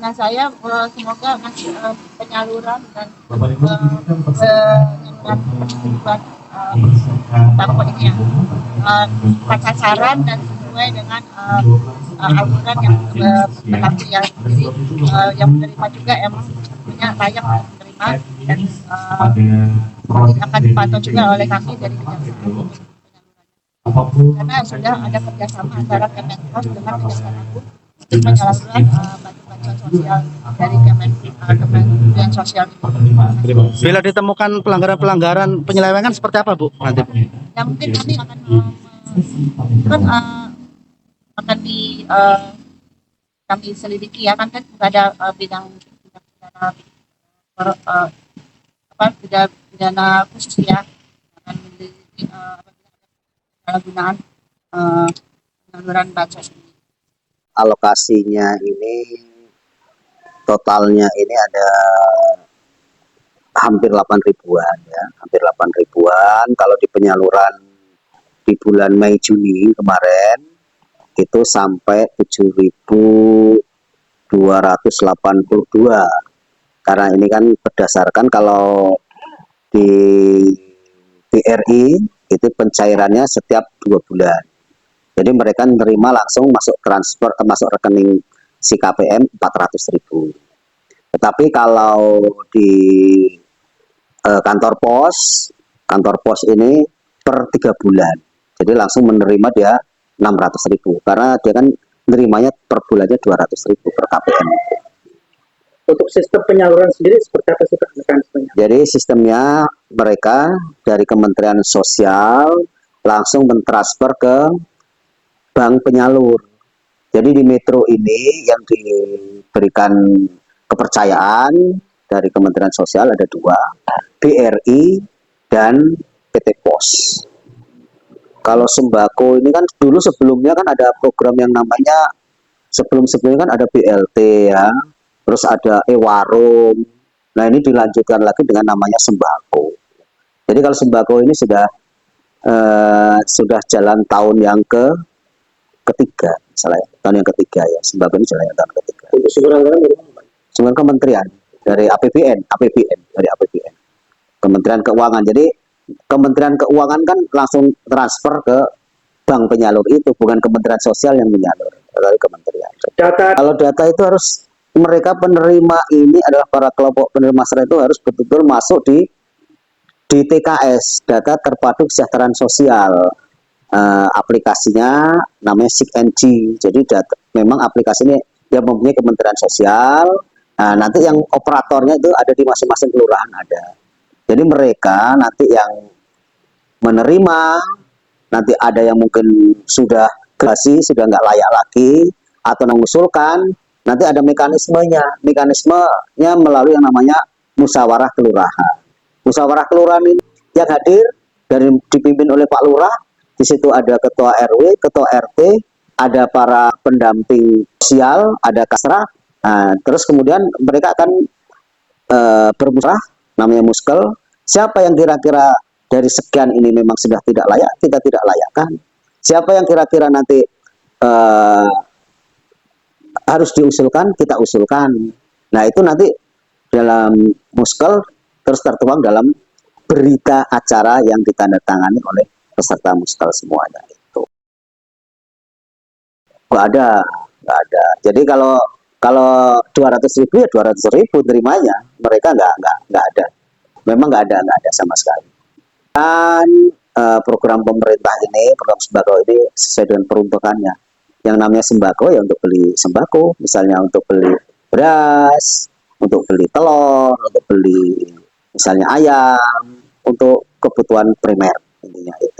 harapan saya semoga penyaluran dan penyaluran buat sembako ini ya tepat sasaran dan sesuai dengan aturan yang berlaku ya. Jadi yang menerima juga emang punya layak menerima dan akan dipantau juga oleh kami dari Kejaksaan karena sudah ada kerjasama antara Kemensos dengan Kejaksaan Agung untuk penyalurkan bantuan sosial dari Kementerian Sosial. Bila ditemukan pelanggaran penyelewengan seperti apa, Bu? Nanti? Ya mungkin kami akan kami selidiki ya kan ada bidang pidana khusus ya akan penggunaan penyaluran bansos ini. Alokasinya ini totalnya ini ada hampir 8 ribuan ya, hampir 8 ribuan. Kalau di penyaluran di bulan Mei Juni kemarin itu sampai 7.282. Karena ini kan berdasarkan kalau di BRI itu pencairannya setiap 2 bulan. Jadi mereka menerima langsung masuk transfer masuk rekening si KPM 400.000. Tetapi kalau di kantor pos ini per 3 bulan. Jadi langsung menerima dia 600.000 karena dia kan menerimanya per bulannya 200.000 per KPM. Untuk sistem penyaluran sendiri seperti apa sih mekanismenya? Jadi sistemnya mereka dari Kementerian Sosial langsung mentransfer ke bank penyalur. Jadi di Metro ini yang diberikan kepercayaan dari Kementerian Sosial ada 2, BRI dan PT Pos. Kalau sembako ini kan dulu sebelumnya kan ada program yang namanya sebelumnya kan ada BLT ya. Terus ada e-warung. Nah ini dilanjutkan lagi dengan namanya sembako. Jadi kalau sembako ini sudah jalan tahun yang ketiga, salah ya, tahun yang ketiga ya. Sembako ini jalan yang tahun ketiga. Sumber kementerian dari APBN dari APBN. Kementerian Keuangan. Jadi Kementerian Keuangan kan langsung transfer ke bank penyalur itu, bukan Kementerian Sosial yang menyalur, dari kementerian. Kalau data itu harus mereka penerima ini adalah para kelompok penerima masyarakat itu harus betul-betul masuk di TKS, data terpadu kesejahteraan sosial. Aplikasinya namanya SIG-NG. Jadi memang aplikasi ini yang mempunyai Kementerian Sosial. Nanti yang operatornya itu ada di masing-masing kelurahan ada. Jadi mereka nanti yang menerima, nanti ada yang mungkin sudah nggak layak lagi atau mengusulkan. Nanti ada mekanismenya melalui yang namanya musyawarah kelurahan. Musyawarah kelurahan ini yang hadir dipimpin oleh Pak Lurah. Di situ ada ketua RW, ketua RT, ada para pendamping sosial, ada kasra. Terus kemudian mereka akan bermusyawarah, namanya muskel. Siapa yang kira-kira dari sekian ini memang sudah tidak layak, kita tidak layakkan. Siapa yang kira-kira nanti harus diusulkan, kita usulkan. Nah itu nanti dalam muskel terus tertuang dalam berita acara yang ditandatangani oleh peserta muskel semuanya itu. Nggak ada. Jadi kalau 200.000 ya 200.000 terimanya, mereka nggak ada. Memang nggak ada sama sekali. Dan program pemerintah ini, program sembako ini sesuai dengan peruntukannya. Yang namanya sembako ya untuk beli sembako, misalnya untuk beli beras, untuk beli telur, untuk beli misalnya ayam, untuk kebutuhan primer intinya itu.